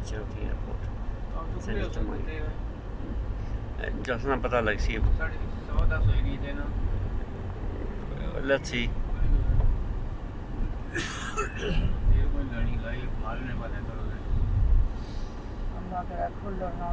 चौकी एयरपोर्ट दूसरे संगीत होते हैं जसना पता लग सी 10:15 होएगी देना लेट्स सी ये कोई लड़ी लाई मारने वाले करोगे अल्लाह के खुल ना